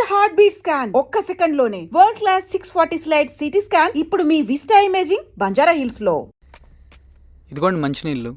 Heart beat scan ఒక్క second లోనే world class 640 slide CT scan ఇప్పుడు మీ విస్టా ఇమేజింగ్ బంజారా హిల్స్ లో. ఇదిగోండి మంచినీళ్ళు.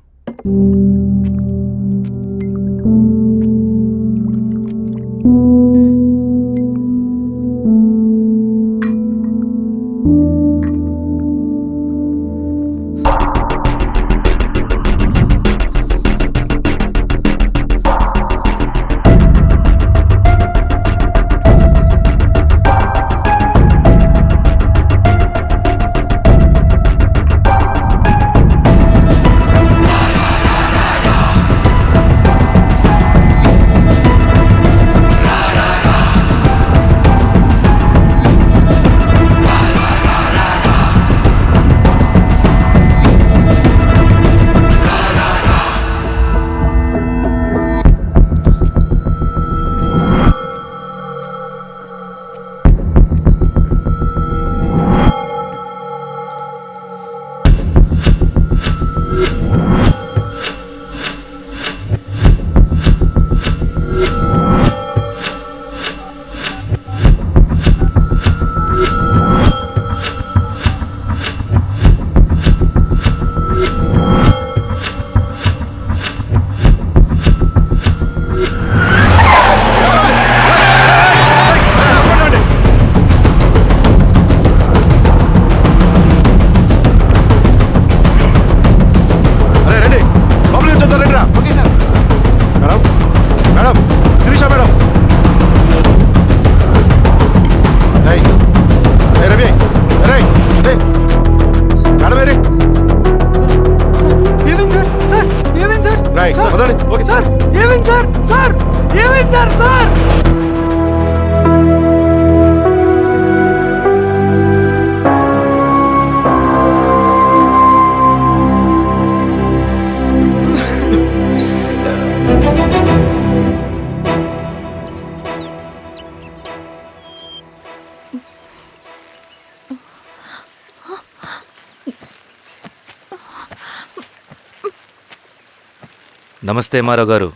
నమస్తే మారావు గారు.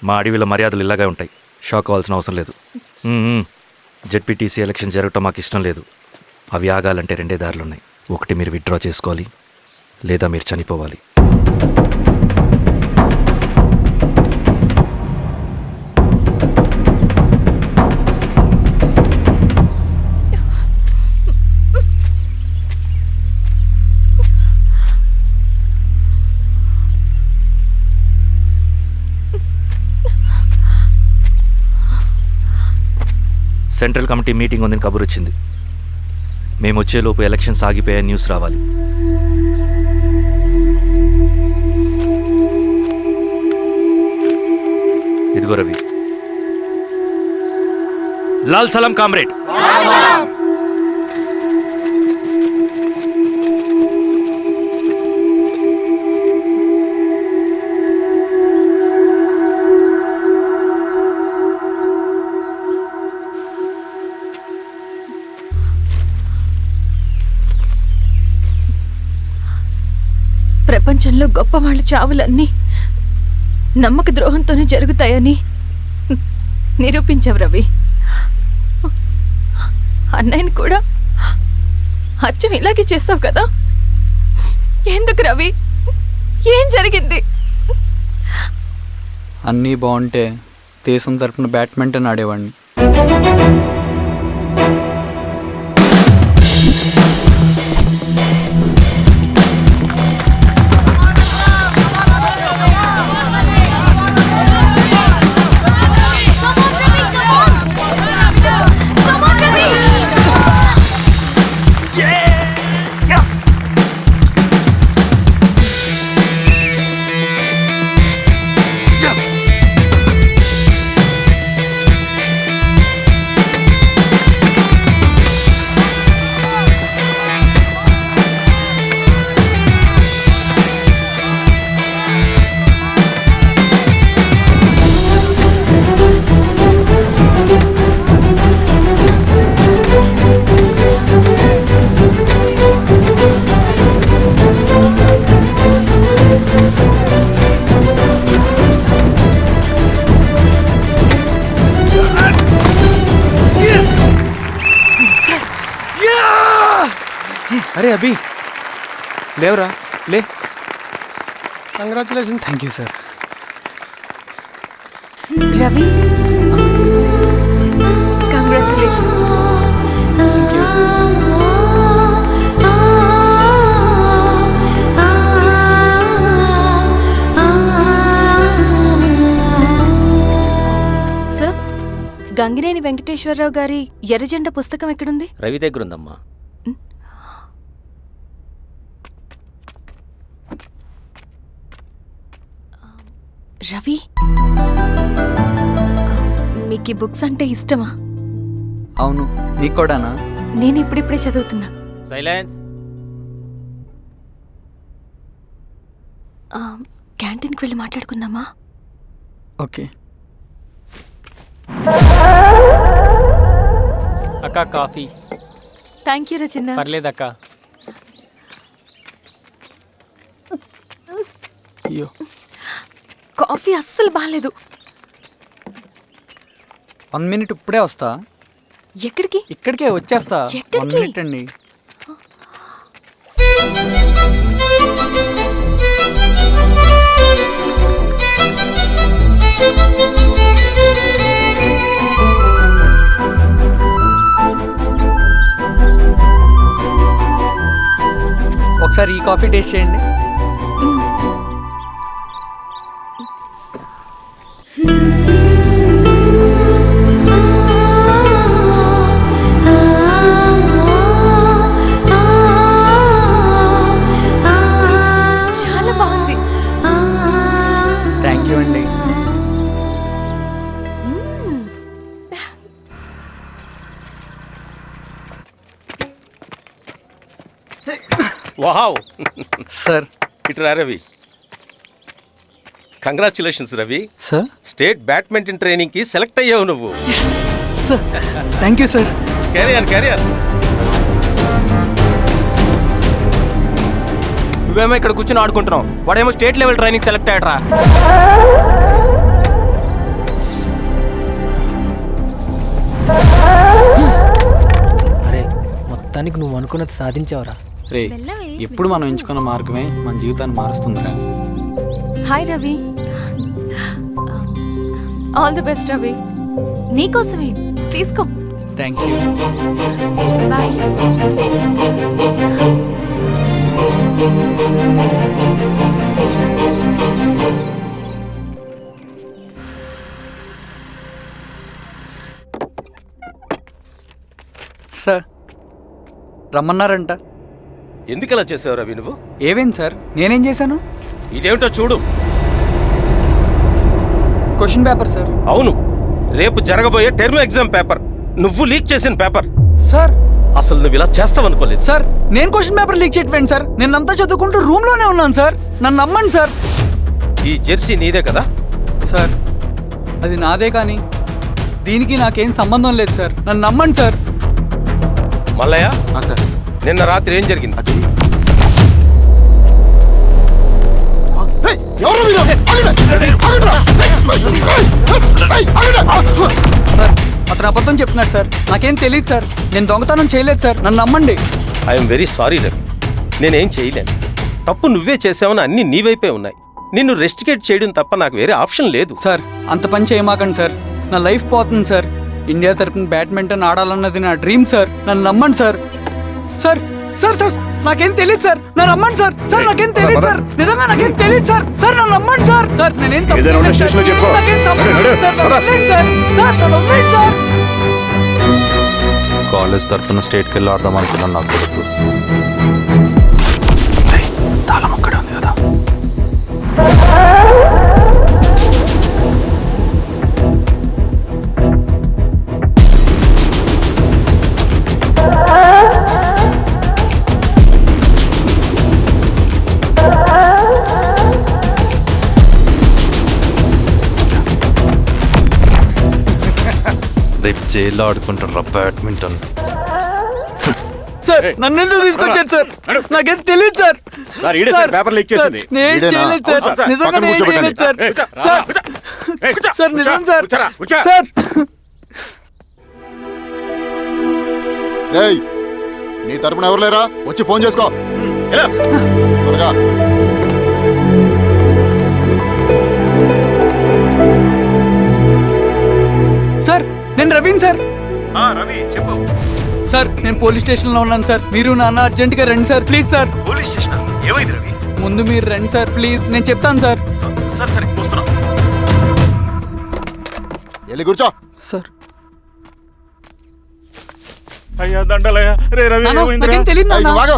మా అడవిలో మర్యాదలు ఇలాగే ఉంటాయి. షాక్ అవ్వాల్సిన అవసరం లేదు. జెడ్పీటీసీ ఎలక్షన్ జరగటం మాకు ఇష్టం లేదు. అవి ఆగాలంటే రెండే దారులున్నాయి. ఒకటి మీరు విత్డ్రా చేసుకోవాలి, లేదా మీరు చనిపోవాలి. సెంట్రల్ కమిటీ మీటింగ్ ఉందని కబురు వచ్చింది. మేము వచ్చేలోపు ఎలక్షన్స్ ఆగిపోయే న్యూస్ రావాలి. ఇదిగో రవి. లాల్ సలాం కామ్రేడ్. ప్రపంచంలో గొప్పవాళ్ళ చావులన్నీ నమ్మక ద్రోహంతోనే జరుగుతాయని నిరూపించావు రవి. అన్నయ్యని కూడా అచ్చం ఇలాగే చేస్తావు కదా. ఎందుకు రవి? ఏం జరిగింది? అన్నీ బాగుంటే దేశం తరపున బ్యాడ్మింటన్ ఆడేవాడిని. అరే అభి లేవరా లే. Congratulations. Thank you sir. Ravi congratulations. Sir, Gangineni Venkateswara Rao గారి ఎర్రజెండ పుస్తకం ఎక్కడుంది? రవి దగ్గర ఉందమ్మా. రవి, మీకు ఈ బుక్స్ అంటే ఇష్టమా? అవును, నీకు కూడానా? నేను ఇప్పుడిప్పుడే చదువుతున్నా. సైలెన్స్. క్యాంటీన్కి వెళ్ళి మాట్లాడుకుందామా? ఓకే. అక్క కాఫీ. థ్యాంక్ యూ రచన. పర్లేదక్క. అయ్యో, కాఫీ అస్సలు బాగాలేదు. 1 minute ఇప్పుడే వస్తా. ఎక్కడికి? ఇక్కడికే వచ్చేస్తా. ఎక్కడికి? 1 minute అండి. ఒకసారి ఈ కాఫీ టేస్ట్ చేయండి. చాలా బాగుంది. థ్యాంక్ యూ అండి. వావ్. సార్. ఇట్రా Ravi. Congratulations Ravi. Sir. State badminton training కి సెలెక్ట్ అయ్యావు నువ్వు. Sir thank you sir. Carrier. నువ్వేమో ఇక్కడ కూర్చొని ఆడుకుంటున్నావు, వాడేమో స్టేట్ లెవెల్ ట్రైనింగ్ సెలెక్ట్ అయ్యాడ్రా. అరే మొత్తానికి నువ్వు అనుకున్నది సాధించావురా. రే, ఎప్పుడు మనం ఎంచుకున్న మార్గమే మన జీవితాన్ని మారుస్తుందిరా. Hi Ravi. All the best Ravi. నీకోసమే, తీసుకో. Thank you. బాయ్. సార్, రమ్మన్నారంట. ఎందుకలా చేసావు రవి నువ్వు? ఏవేంటి సార్, నేనేం చేశాను? ఇదేమిటో చూడు. Question paper sir. అవును, రేపు జరగబోయే టర్మ్ ఎగ్జామ్ పేపర్. నువ్వు లీక్ చేసిన పేపర్. సార్. అసలు నువ్వు ఇలా చేస్తావనుకోలేదు సార్. నేను క్వశ్చన్ పేపర్ లీక్ చేయట్లేండి సార్. నేను అంతా చదువుకుంటూ రూమ్ లోనే ఉన్నాను సార్. నన్ను నమ్మండి సార్. ఈ జెర్సీ నీదే కదా? సార్, అది నాదే కానీ దీనికి నాకేం సంబంధం లేదు సార్. నన్ను నమ్మండి సార్. మల్లయ్య సార్, నిన్న రాత్రి ఏం జరిగింది? సార్, అతను అబద్ధం చెప్తున్నాడు సార్. నాకేం తెలియదు సార్. నేను దొంగతనం చేయలేదు సార్. నన్ను నమ్మండి. ఐఎమ్ వెరీ సారీ రవి, నేనేం చేయలేను. తప్పు నువ్వే చేసావని అన్ని నీ వైపే ఉన్నాయి. నిన్ను రెస్టికేట్ చేయడం తప్ప నాకు వేరే ఆప్షన్ లేదు. సార్, అంత పని చేయమాకండి సార్. నా లైఫ్ పోతుంది సార్. ఇండియా తరపున బ్యాడ్మింటన్ ఆడాలన్నది నా డ్రీమ్ సార్. నన్ను నమ్మండి సార్. సార్ సార్ సార్ నాకేం తెలియదు సార్. నన్ను నమ్మండి సార్. సార్ నాకేం తెలియదు సార్. నిజంగా నాకేం తెలియదు సార్. సార్ నన్ను నమ్మండి సార్. సార్ నేనేం తప్పు చేయలేదు సార్. నాకేం సంబంధం లేదు సార్. నన్ను వదిలేయండి సార్. సార్ నన్ను వదిలేయండి సార్. కాలేజ్ తరఫున స్టేట్కి వెళ్ళి ఆడదాం అనుకున్నాను. నా కొడుకు తాళం అక్కడే ఉంది కదా. రేపు జైల్లో ఆడుకుంటారా బ్యాడ్మింటన్? సార్ నన్ను ఎందుకు తీసుకొచ్చారు సార్? నాకేం తెలియదు సార్. సార్, ఈడే సార్ పేపర్ లీక్ చేసింది. నేను చేయలేదు సార్. నిజంగా నేను చేయలేదు సార్. సార్ నిజం సార్. సార్ రేయ్, నీ తరపున ఎవరు లేరా? వచ్చి ఫోన్ చేసుకో. ఎలా? త్వరగా. సార్ నేను రవీన్ సార్. రవి చెప్పు. సార్ నేను పోలీస్ స్టేషన్లో ఉన్నాను సార్. మీరు నాన్న అర్జెంట్గా రండి sir, please sir. Police station ఏమైంది రవి? ముందు మీరు రండి సార్ ప్లీజ్, నేను చెప్తాను సార్. సరే సరే వస్తున్నా. వెళ్ళి కూర్చో. సార్ అయ్యా దండలయ్యా. రే రవి నాన్న, ఏమైందిరా? నాకేం తెలియదు ఏయ్, నాన్న. నువ్వు ఆగు.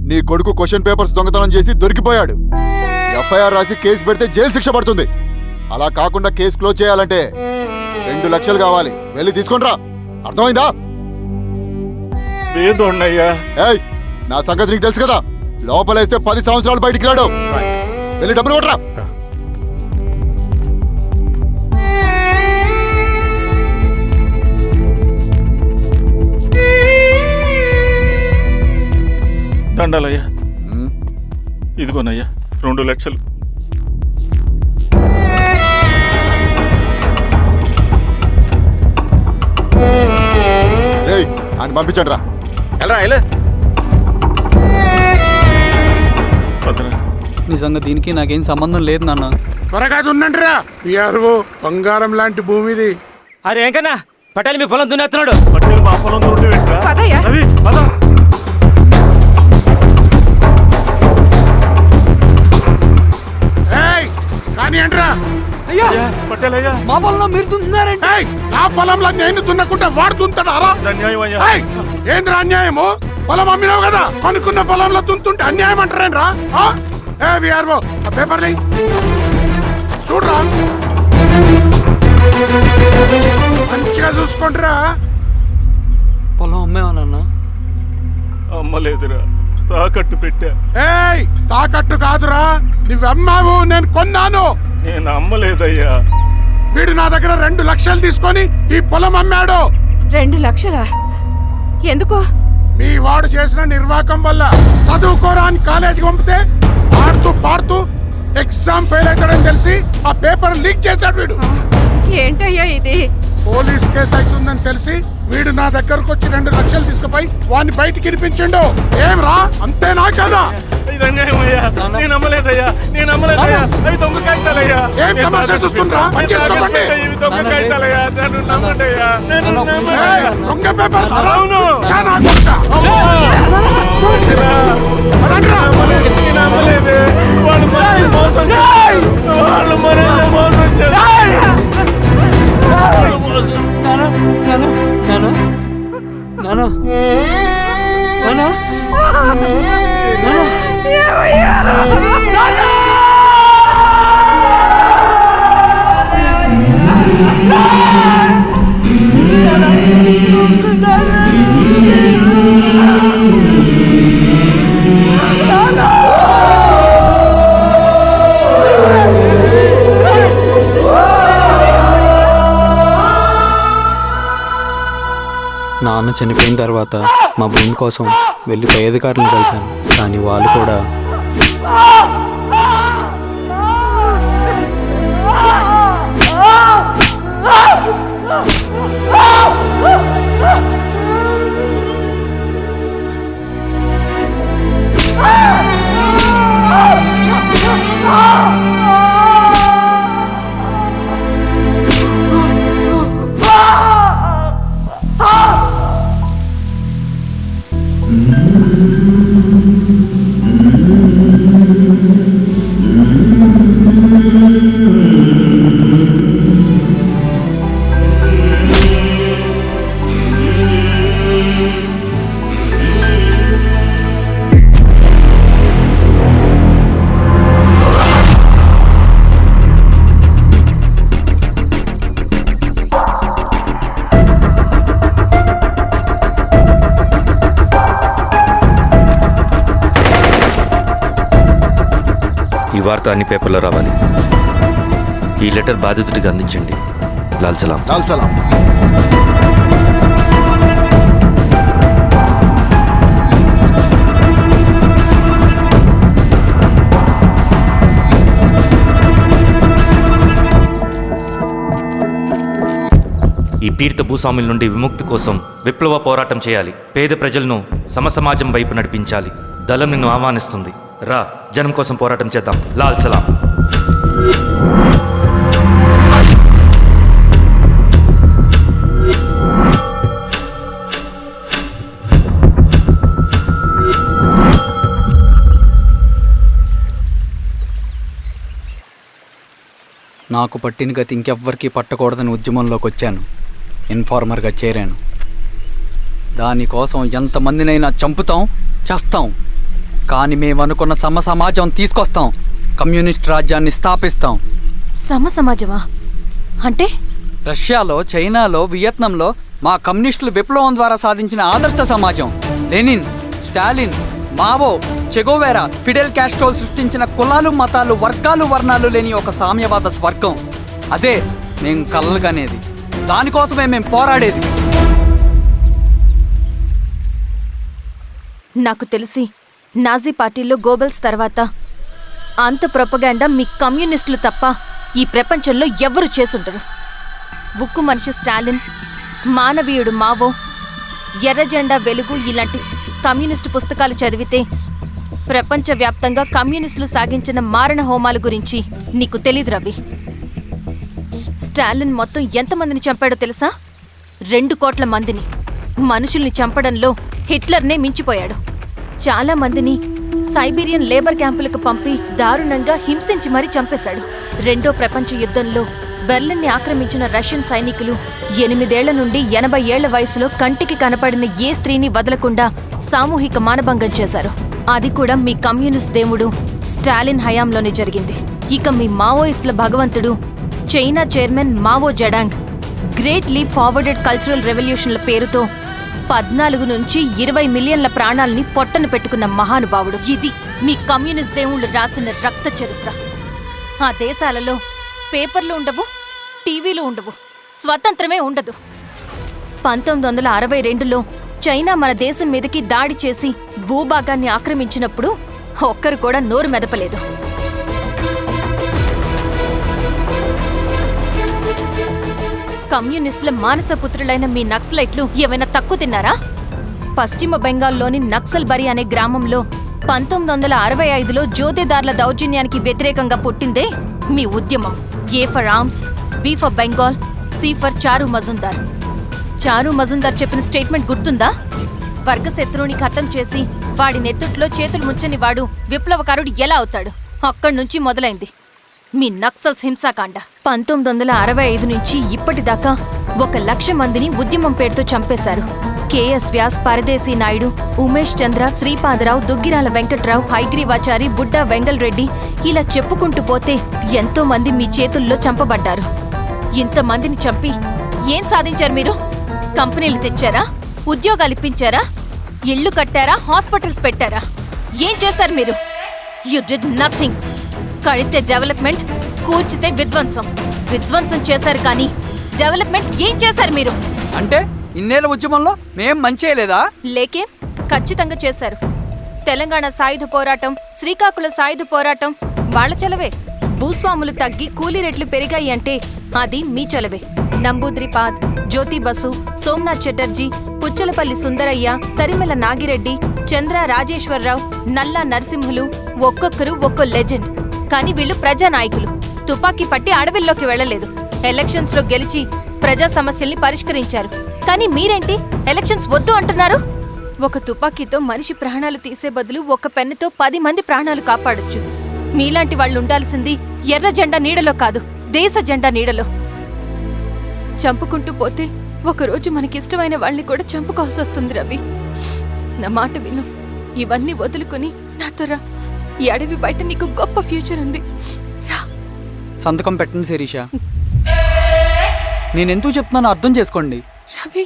నీ కొడుకు క్వశ్చన్ పేపర్స్ దొంగతనం చేసి దొరికిపోయాడు. ఎఫ్ఐఆర్ రాసి కేసు పెడితే జైలు శిక్ష పడుతుంది. అలా కాకుండా కేసు క్లోజ్ చేయాలంటే 2 లక్షలు కావాలి. వెళ్ళి తీసుకొనిరా. అర్థమైందా? ఏదోన్నయ్యా. ఏయ్, నా సంగతి నీకు తెలుసు కదా. లోపలేస్తే 10 సంవత్సరాలు బయటికి రాడు. వెళ్ళి డబ్బులు కొట్టరా. దండలయ్యా. ఉమ్, ఇదిగోనయ్యా 2 లక్షలు. రేయ్, ఆయన పంపించండి రా. ఎలా ఎలా? పదరా. నిజంగా దీనికి నాకేం సంబంధం లేదు నాన్న. త్వరగా దున్నండిరా. పిఆర్ఓ బంగారం లాంటి భూమిది. అరే ఏంకన్నా పటేల్ మీ పొలం దున్నేస్తున్నాడు. పటేల్ మా పొలం దున్నుడు పెట్టరా? రవి పద. ఏయ్, కానీ ఏంట్రా? అయ్యా పటేల్ అయ్యా. మా పొలంలో మీరు దున్నుతున్నారండి. ఏయ్, నా పొలంలో నేను దున్నకుంటే వాడు దున్నుతాడారా? అన్యాయం అయ్యా. ఏయ్, ఏంద్రా అన్యాయము? పొలం అమ్మినావు కదా, కొనుక్కున్న పొలంలో దున్నుతుంటే అన్యాయం అంటారేంట్రా? ఏ విఆర్ఓ, ఆ పేపర్లు చూడరా. మంచిగా చూసుకుంటారా. పొలం అమ్మేవా నాన్న? అమ్మలేదురా, తాకట్టు పెట్టా. ఏయ్, తాకట్టు కాదురా, నువ్వమ్మావు, నేను కొన్నాను. నేను అమ్మలేదయ్యా. వీడు నా దగ్గర 2 లక్షలు తీసుకొని ఈ పొలం అమ్మాడు. 2 లక్షలా? ఎందుకో? మీ వాడు చేసిన నిర్వాకం వల్ల చదువుకోరా అని కాలేజీకి పంపితే ఆడుతూ పాడుతూ ఎగ్జామ్ ఫెయిల్ అవుతాడని తెలిసి ఆ పేపర్ లీక్ చేశాడు వీడు. ఏంటయ్యా ఇది? పోలీస్ కేసు అవుతుందని తెలిసి వీడు నా దగ్గరకు వచ్చి 2 లక్షలు తీసుకుపోయి వాడిని బయటికి వినిపించిండు. ఏం రా, అంతేనా కదా? ఇది అన్యాయం అయ్యా. నేను అమ్మలేదయ్యా. నేను అమ్మలేదయ్యా. అవి దొంగ కాగితాలయ్యా. ఏం తమాషా చూస్తుండ్రా? పని చేసుకోకండి. ఇవి దొంగ కాగితాలయ్యా. నన్ను నమ్మండయ్యా. నేను నమ్మయ్యా. ఏయ్, దొంగ పేపర్ అవును. చాలా కొడతా. పదండ్రా. నేను అమ్మలేదే. వాళ్ళు మమ్మల్ని మోసం చేశారు. వాళ్ళు మనల్ని మోసం చేశారు. వాళ్ళు మోసం. నాన్న నాన్న నాన్న నాన్న నాన్న నాన్న చనిపోయిన తర్వాత మా భూమి కోసం వెళ్ళి పై అధికారులను కలిశాను, కానీ వాళ్ళు కూడా ఈ వార్త అన్ని పేపర్లో రావాలి. ఈ లెటర్ బాధితుడికి అందించండి. లాల్ సలాం. లాల్ సలాం. ఈ పీడిత భూస్వాముల నుండి విముక్తి కోసం విప్లవ పోరాటం చేయాలి. పేద ప్రజలను సమసమాజం వైపు నడిపించాలి. దళం నిన్ను ఆహ్వానిస్తుంది. రా, జనం కోసం పోరాటం చేద్దాం. లాల్ సలాం. నాకు పట్టిన గతి ఇంకెవ్వరికీ పట్టకూడదని ఉద్యమంలోకి వచ్చాను. ఇన్ఫార్మర్గా చేరాను. దానికోసం ఎంతమందినైనా చంపుతాం, చేస్తాం. కానీ మేము అనుకున్న సమాజం తీసుకొస్తాం. కమ్యూనిస్ట్ రాజ్యాన్ని స్థాపిస్తాం. సమాజమా అంటే? రష్యాలో, చైనాలో, వియత్నంలో మా కమ్యూనిస్టులు విప్లవం ద్వారా సాధించిన ఆదర్శ సమాజం. Lenin, Stalin, Mao, Che Guevara, Fidel క్యాస్ట్రోల్ సృష్టించిన కులాలు, మతాలు, వర్గాలు, వర్ణాలు లేని ఒక సామ్యవాద స్వర్గం. అదే మేము కలలుగనేది. దానికోసమే మేము పోరాడేది. నాకు తెలిసి నాజీ పార్టీలో గోబెల్స్ తర్వాత అంత ప్రొపగాండా మీ కమ్యూనిస్టులు తప్ప ఈ ప్రపంచంలో ఎవ్వరూ చేసుండరు. ఉక్కు మనిషి స్టాలిన్, మానవీయుడు మావో, ఎర్ర జెండా వెలుగు ఇలాంటి కమ్యూనిస్టు పుస్తకాలు చదివితే ప్రపంచవ్యాప్తంగా కమ్యూనిస్టులు సాగించిన మారణ హోమాల గురించి నీకు తెలీదు రవి. స్టాలిన్ మొత్తం ఎంతమందిని చంపాడో తెలుసా? 2 కోట్ల మందిని. మనుషుల్ని చంపడంలో హిట్లర్నే మించిపోయాడు. చాలా మందిని సైబీరియన్ లేబర్ క్యాంపులకు పంపి దారుణంగా హింసించి మరీ చంపేశాడు. 2వ ప్రపంచ యుద్ధంలో బెర్లిన్ని ఆక్రమించిన రష్యన్ సైనికులు 8 ఏళ్ల నుండి 80 ఏళ్ల వయసులో కంటికి కనపడిన ఏ స్త్రీని వదలకుండా సామూహిక మానభంగం చేశారు. అది కూడా మీ కమ్యూనిస్ట్ దేవుడు స్టాలిన్ హయాంలోనే జరిగింది. ఇక మీ మావోయిస్టుల భగవంతుడు China chairman Mao Zedong great leap forwarded cultural రెవల్యూషన్ల పేరుతో 14 నుంచి 20 మిలియన్ల ప్రాణాలని పొట్టన పెట్టుకున్న మహానుభావుడు. ఇది మీ కమ్యూనిస్ట్ దేవుళ్ళు రాసిన రక్త చరిత్ర. ఆ దేశాలలో పేపర్లు ఉండవు, టీవీలు ఉండవు, స్వతంత్రమే ఉండదు. 1962లో చైనా మన దేశం మీదకి దాడి చేసి భూభాగాన్ని ఆక్రమించినప్పుడు ఒక్కరు కూడా నోరు మెదపలేదు. కమ్యూనిస్టుల మానసపుత్రులైన మీ నక్సలైట్లు ఏమైనా తక్కువ తిన్నారా? పశ్చిమ బెంగాల్లోని నక్సల్బరి అనే గ్రామంలో 1965లో జోతేదార్ల దౌర్జన్యానికి వ్యతిరేకంగా పుట్టిందే మీ ఉద్యమం. A for arms, B for Bengal, C for Charu Majumdar. చారు మజుందార్ చెప్పిన స్టేట్మెంట్ గుర్తుందా? వర్గశత్రువుని ఖతం చేసి వాడి నెత్తుట్లో చేతులు ముంచని వాడు విప్లవకారుడు ఎలా అవుతాడు? అక్కడి నుంచి మొదలైంది మీ నక్సల్స్ హింసాకాండ. 1965 నుంచి ఇప్పటిదాకా 1,00,000 మందిని ఉద్యమం పేరుతో చంపేశారు. కేఎస్ వ్యాస్, పరదేశీ నాయుడు, ఉమేష్ చంద్ర, శ్రీపాదరావు, దుగ్గిరాల వెంకట్రావు, హైగ్రీవాచారి, బుడ్డా వెంగల్ రెడ్డి, ఇలా చెప్పుకుంటూ పోతే ఎంతో మంది మీ చేతుల్లో చంపబడ్డారు. ఇంతమందిని చంపి ఏం సాధించారు మీరు? కంపెనీలు తెచ్చారా? ఉద్యోగాలు ఇప్పించారా? ఇళ్లు కట్టారా? హాస్పిటల్స్ పెట్టారా? ఏం చేశారు మీరు? You did nothing. కడితే డెవలప్మెంట్, కూల్చితే విధ్వంసం. విధ్వంసం చేశారు కానీ డెవలప్మెంట్ ఏం చేశారు మీరు? అంటే ఇన్నేళ్ల ఉద్యమంలో మేం మంచి చేయలేదా? లేకే, ఖచ్చితంగా చేశారు. తెలంగాణ సాయుధ పోరాటం, శ్రీకాకుళం సాయుధ పోరాటం వాళ్ల చలవే. భూస్వాములు తగ్గి కూలీ రేట్లు పెరిగాయి అంటే అది మీ చలవే. నంబూద్రిపాద్, జ్యోతి బసు, సోమనాథ్ చటర్జీ, పుచ్చలపల్లి సుందరయ్య, తరిమెల నాగిరెడ్డి, చంద్ర రాజేశ్వరరావు, నల్లా నరసింహులు ఒక్కొక్కరు ఒక్కో లెజెండ్. కానీ వీళ్ళు ప్రజానాయకులు. తుపాకీ పట్టి అడవిల్లోకి వెళ్లలేదు. ఎలక్షన్స్ లో గెలిచి ప్రజా సమస్యల్ని పరిష్కరించారు. కానీ మీరేంటి ఎలక్షన్స్ వద్దు అంటున్నారు? ఒక తుపాకీతో మనిషి ప్రాణాలు తీసే బదులు ఒక పెన్నుతో 10 మంది ప్రాణాలు కాపాడొచ్చు. మీలాంటి వాళ్ళు ఉండాల్సింది ఎర్ర జెండా నీడలో కాదు, దేశ జెండా నీడలో. చంపుకుంటూ పోతే ఒకరోజు మనకిష్టమైన వాళ్ళని కూడా చంపుకోవాల్సి వస్తుంది రవి. నా మాట విను. ఇవన్నీ వదులుకుని నాతో రా. ఈ అడవి బయట నీకు గొప్ప ఫ్యూచర్ ఉంది. రా. సంతకం పెట్టండి శిరీష. నేనెందుకు చెప్తున్నానో అర్థం చేసుకోండి. రవి,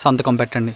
సంతకం పెట్టండి.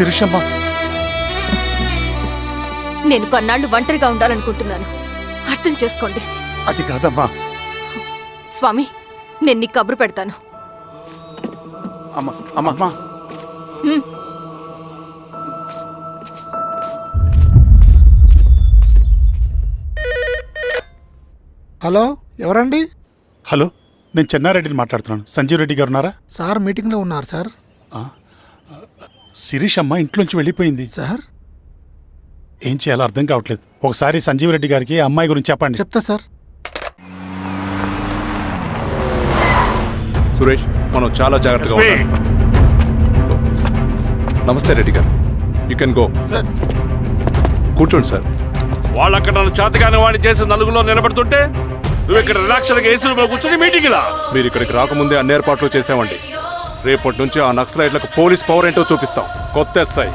శిరీషమ్మ, నేను కొన్నాళ్ళు ఒంటరిగా ఉండాలనుకుంటున్నాను. అర్థం చేసుకోండి. అది కాదమ్మా. స్వామి, నేను నీకు కబురు పెడతాను. అమ్మా అమ్మా హ్మ్. హలో, ఎవరండి? హలో, నేను చెన్నారెడ్డిని మాట్లాడుతున్నాను. సంజీవ్ రెడ్డి గారు ఉన్నారా? సార్ మీటింగ్లో ఉన్నారు సార్. శిరీషమ్మ ఇంట్లోంచి వెళ్ళిపోయింది సార్ ఏం చేయాలో అర్థం కావట్లేదు. ఒకసారి సంజీవ్ రెడ్డి గారికి ఆ అమ్మాయి గురించి చెప్పండి. చెప్తా సార్. సురేష్, మనం చాలా జాగ్రత్తగా ఉండాలి. నమస్తే రెడ్డి గారు, యూ కెన్ గో. సార్ కూర్చోండి సార్. వాళ్ళక్కడ నన్ను చేతగానే వాడిని చేసి నలుగులో నిలబడుతుంటే నువ్వు ఇక్కడ రిలాక్స్గా ఏసీలో కూర్చొని మీటింగ్ లా. మీరు ఇక్కడికి రాకముందే అన్ని ఏర్పాట్లు చేసామండి. రేపటి నుంచి ఆ నక్సలైట్లకు పోలీస్ పవర్ ఏంటో చూపిస్తాం. కొత్త ఎస్ఐ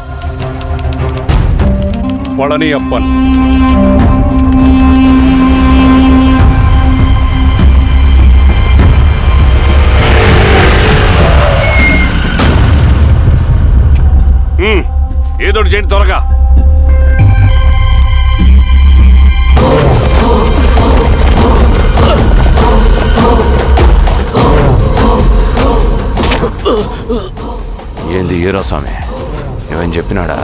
పళని అప్పన్. ఏదోటి చేయండి త్వరగా. ఏంది హీరో స్వామి, ఏమని చెప్పినాడా?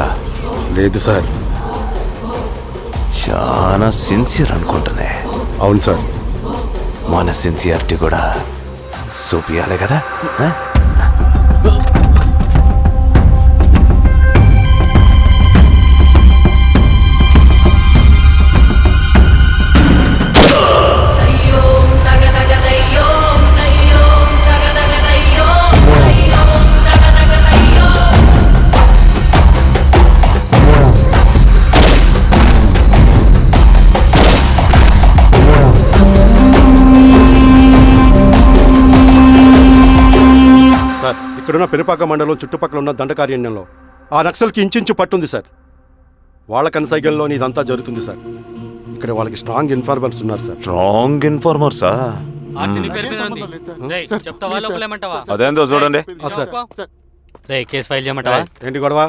లేదు సార్. చాలా సిన్సియర్ అనుకుంటుంది. అవును సార్. మన సిన్సియారిటీ కూడా చూపియాలి కదా. ఆ? ఇక్కడున్న పెనుపాక మండలం చుట్టుపక్కల ఉన్న దండకారణ్యంలో ఆ నక్సల్కి ఇంచుంచు పట్టుంది సార్. వాళ్ళ కనసైగల్లోని ఇదంతా జరుగుతుంది సార్. ఇక్కడ వాళ్ళకి స్ట్రాంగ్ ఇన్ఫార్మర్స్ ఉన్నారు సార్. స్ట్రాంగ్ ఇన్ఫార్మర్సా? అదేందో చూడండి. కేసు ఫైల్ చేయమంటావా? ఏంటి గొడవ?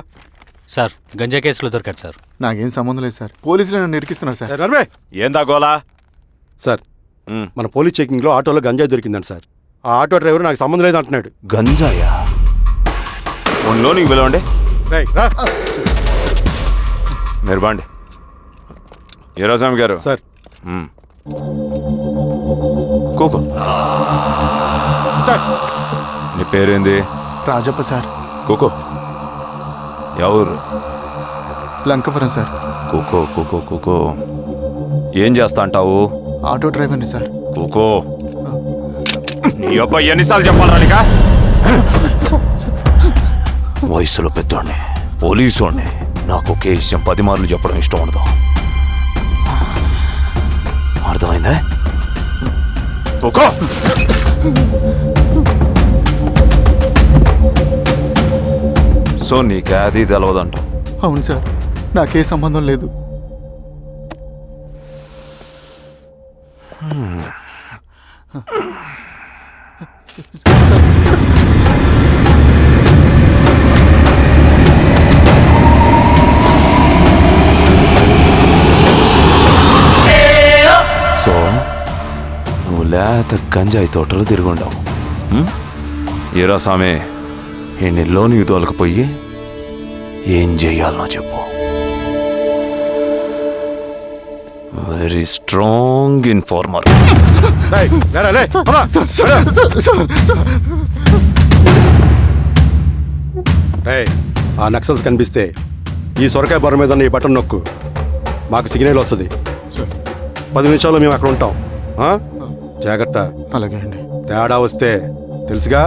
సార్ గంజా కేసులో దొరికాడు సార్. నాకేం సంబంధం లేదు సార్. పోలీసులు నన్ను ఇరికిస్తున్నారు సార్. నర్మే ఏందా గోలా? సార్, మన పోలీస్ చెకింగ్లో ఆటోలో గంజాయి దొరికిందండి సార్. ఆ ఆటో డ్రైవర్ నాకు సంబంధం లేదు అంటున్నాడు. గంజాయా? ఒంట్లో నీకు పిలవండి. మీరు బాండి. ఈరోజామి గారు సార్. కూకో. సార్, నీ పేరేంది? రాజప్ప సార్. కూకో. ఎవరు? లంకపురం సార్. కూకో కూకో కూకో. ఏం చేస్తా అంటావు? ఆటో డ్రైవర్ని సార్. కూకో. నీ అబ్బాయి ఎన్నిసార్లు చెప్పాలి రానిక? వయసులో పెద్దోడిని, పోలీసోడిని, నాకు ఒకే విషయం 10 మార్లు చెప్పడం ఇష్టం ఉండదు. అర్థమైందా? కూకో. సో నీకు అది తెలవదంట? అవును సార్, నాకే సంబంధం లేదు. సో నువ్వు లేత గంజాయి తోటలు తిరుగుండావు. ఏరా సామే, ఈ లోనికి తోలకపోయి ఏం చెయ్యాలనో చెప్పు. Very strong informer. ఆ నక్సల్స్ కనిపిస్తే ఈ సొరకాయ బొర మీద ఈ బటన్ నొక్కు, మాకు సిగ్నల్ వస్తుంది. 10 నిమిషాల్లో మేము అక్కడ ఉంటాం. జాగ్రత్త. అలాగే అండి. తేడా వస్తే తెలుసుగా.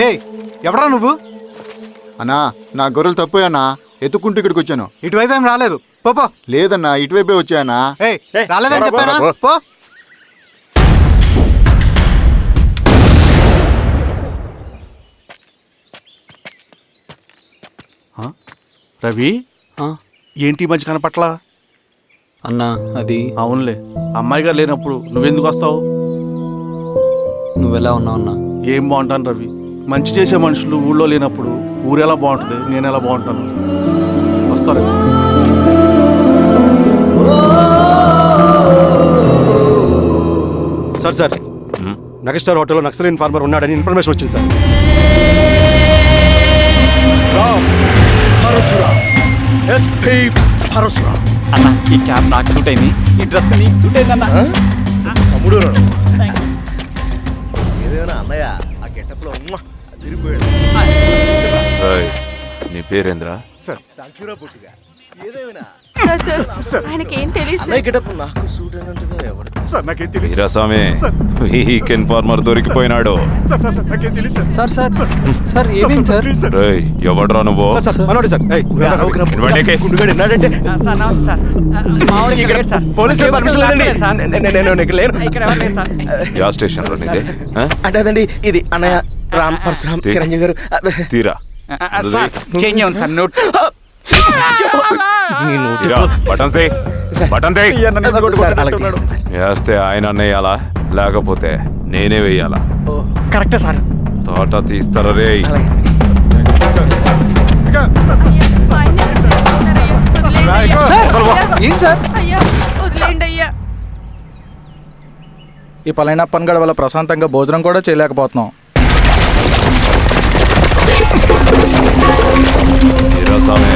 ఏయ్, ఎవరా నువ్వు? అన్నా, నా గొర్రెలు తప్పోయన్నా, ఎత్తుకుంటూ ఇక్కడికి వచ్చాను. ఇటువైపు ఏం రాలేదు. పో. లేదన్నా, ఇటువైపే వచ్చాయన్నా. రాలేదని చెప్పానా? పో. రవి ఆ, ఏంటి మంచి కనపట్ల? అన్నా అది అవునులే, అమ్మాయి గారు లేనప్పుడు నువ్వెందుకు వస్తావు? నువ్వెలా ఉన్నావు అన్నా? ఏం బాగుంటాను రవి, మంచి చేసే మనుషులు ఊళ్ళో లేనప్పుడు ఊరెలా బాగుంటుంది, నేను ఎలా బాగుంటాను? వస్తారు. సార్ సార్ నగస్టార్ హోటల్లో నక్సల్ ఇన్ఫార్మర్ ఉన్నాడని ఇన్ఫర్మేషన్ వచ్చింది సార్. అన్నా ఈ క్యాప్ నాకు సూట్ అయింది, ఈ డ్రెస్ నీకు సూట్ అయింది అన్నా. నీ పేరేంద్రా? ఆయనకి ఏం తెలియదు వీరాస్వామి, వీక్ ఇన్ఫార్మర్ దొరికిపోయినాడు. సార్ సార్ సార్ ఏమేం సార్? రేయ్, ఎవడ్రా నువ్వు? సార్ మనోడి సార్. ఏయ్, ఇవ్వండికి. యా స్టేషన్ లో నీదే? ఆ? అంటే అదండి ఇది అన్నయ్య రామ్ పరశురామ్ చిరంజీవి గారు. తీరా చేంజ్ అవ్వండి సార్ నోట్. తీరా, బటన్ తీ, బటన్ తీ. సార్, అలాగే తీస్తాను సార్. వేస్తే ఆయన వేయాలా, లేకపోతే నేనే వేయాలా? కరెక్టే సార్. తోట తీస్తారా రే? అలాగే. ఏం సార్? ఈ పలైన పనిగడ వల్ల ప్రశాంతంగా భోజనం కూడా చేయలేకపోతున్నాం. వీరాస్వామి,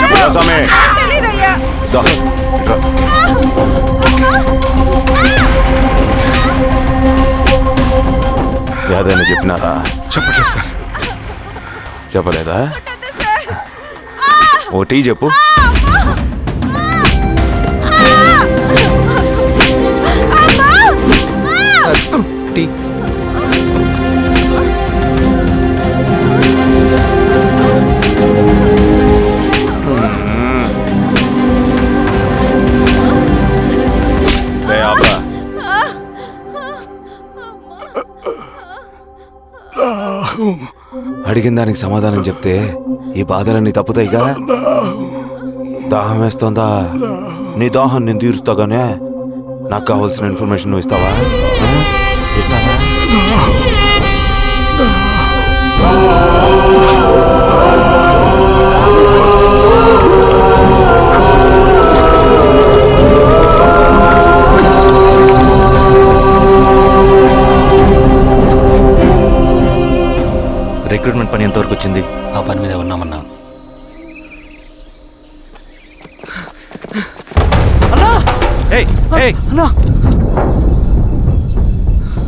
వీరాస్వామి, దా, ఇట్రా. ఏదైనా చెప్పినారా? చెప్పలేదు సార్. చెప్పలేదా? ఓటీ చెప్పు. టీ. రే ఆబ్రా, అడిగిన దానికి సమాధానం చెప్తే ఈ బాధలన్నీ తప్పుతాయిగా. దాహం వేస్తోందా? నీ దాహం నేను తీరుస్తాగానే నాకు కావాల్సిన ఇన్ఫర్మేషన్ నువ్వు ఇస్తావా? ఆ? ఇస్తావా? రిక్రూట్మెంట్ పని ఎంతవరకు వచ్చింది? ఆ పని మీద ఉన్నామన్నా. ఏయ్, ఏయ్,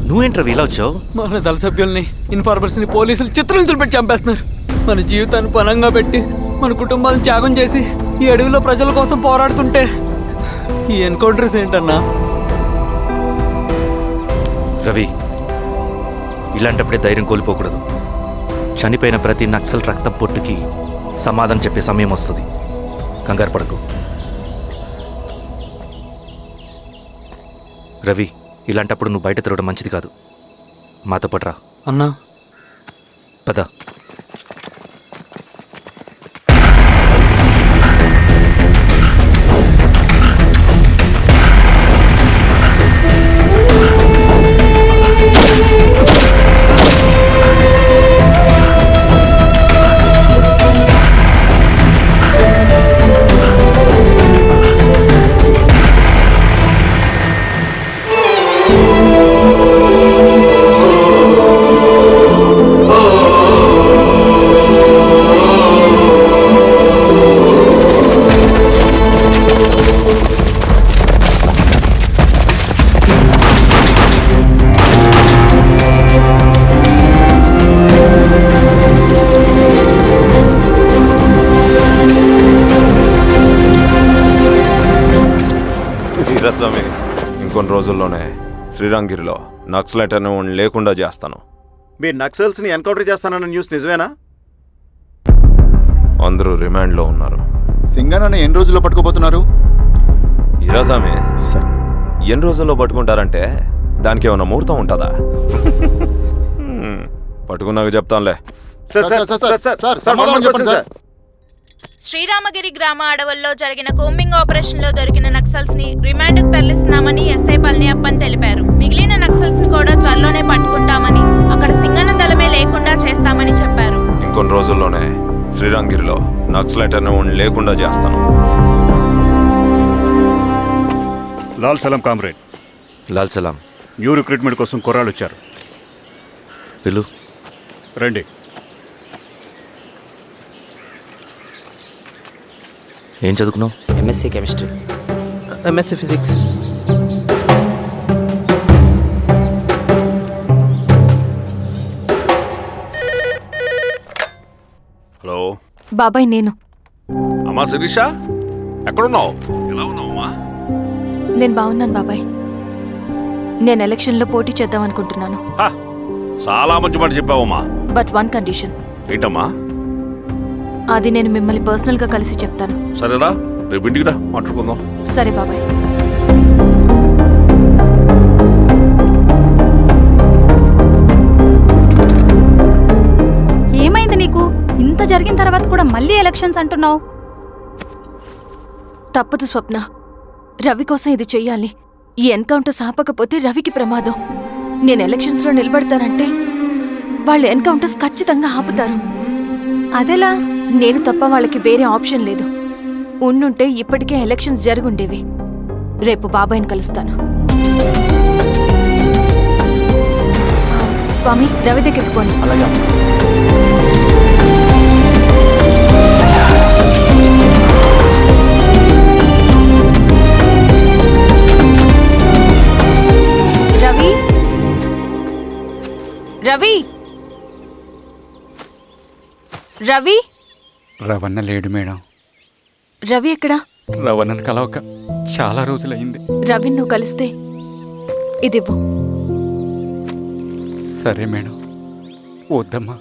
నువ్వేంట్రా ఇలా వచ్చావు? మన దళ సభ్యుల్ని, ఇన్ఫార్మర్స్ ని పోలీసులు చిత్రహింసలు పెట్టి చంపేస్తున్నారు. మన జీవితాన్ని పనంగా పెట్టి మన కుటుంబాలను త్యాగం చేసి ఈ అడవిలో ప్రజల కోసం పోరాడుతుంటే ఈ ఎన్కౌంటర్స్ ఏంటన్నా? రవి, ఇలాంటప్పుడే ధైర్యం కోల్పోకూడదు. చనిపోయిన ప్రతి నక్సల్ రక్తం పొట్టుకి సమాధానం చెప్పే సమయం వస్తుంది. కంగారు పడకు రవి. ఇలాంటప్పుడు నువ్వు బయట తిరగడం మంచిది కాదు. మాతో పాటు రా. అన్నా పద. వీరాస్వామి, ఇంకొన్ని రోజుల్లోనే శ్రీరంగిరిలో నక్సలైట్ అనే వాడిని లేకుండా చేస్తాను. మీరు నక్సల్స్ ని ఎన్కౌంటర్ చేస్తానన్న న్యూస్ నిజమేనా? అందరూ రిమాండ్లో ఉన్నారు. సింగనని ఎన్ని రోజుల్లో పట్టుకోబోతున్నారు? ఈరోజామి సార్ ఎన్ని రోజుల్లో పట్టుకుంటారంటే దానికి ఏమైనా ముహూర్తం ఉంటుందా? పట్టుకున్నాక చెప్తాంలే. సమాధానం చెప్పండి సార్. శ్రీరామగిరి గ్రామ అడవుల్లో జరిగిన కోంబింగ్ ఆపరేషన్ లో దొరికిన నక్సల్స్ ని రిమాండ్ కు తరలిస్తున్నామని ఎస్ఐ పళనియప్పన్ తెలిపారు. మిగిలిన నక్సల్స్ ని కూడా త్వరలోనే పట్టుకుంటామని, అక్కడ సింగన దళమే లేకుండా చేస్తామని చెప్పారు. ఇంకొన్ని రోజుల్లోనే శ్రీరామగిరిలో నక్సలైట్ అనే లేకుండా చేస్తాను. లాల్ సలాం కామ్రేడ్, లాల్ సలాం. న్యూ రిక్రూట్మెంట్ కోసం కుర్రాళ్ళు వచ్చారు. పిలు. రండి. ఏం చదువుకున్నావు? MSc chemistry, MSc physics. Hello బాబాయ్ నేను. అమ్మా శిరీష, ఎక్కడున్నావు? ఎలా ఉన్నావు అమ్మా? నేను బాగున్నాను బాబాయ్. నేను ఎలక్షన్లో పోటీ చేద్దాం అనుకుంటున్నాను. చాలా మంచి మాట చెప్పావమ్మా. But one condition. ఏంటమ్మా? అది నేను మిమ్మల్ని పర్సనల్గా కలిసి చెప్తాను. సరేరా, రేపు ఇంటికి రా, మాట్లాడుకుందాం. సరే బాబాయ్. ఏమైంది నీకు? ఇంత జరిగిన తర్వాత కూడా మళ్ళీ ఎలక్షన్స్ అంటున్నావు? తప్పదు స్వప్న. రవి కోసం ఇది చెయ్యాలి. ఈ ఎన్కౌంటర్ ఆపకపోతే రవికి ప్రమాదం. నేను ఎలక్షన్స్లో నిలబడతానంటే వాళ్ళు ఎన్కౌంటర్స్ ఖచ్చితంగా ఆపుతారు. అదెలా? నేను తప్ప వాళ్ళకి వేరే ఆప్షన్ లేదు. ఉండుంటే ఇప్పటికే ఎలక్షన్స్ జరుగుండేవి. రేపు బాబాయ్ని కలుస్తాను. స్వామి, రవి దగ్గరికి పోనీ. రవి, రవి, రవి. రవణ లేడు మేడం. రవి ఎక్కడా? రవణను కలవక చాలా రోజులైంది. రవి నువ్వు కలిస్తే ఇదివ్వు. సరే మేడం. వద్దమ్మా.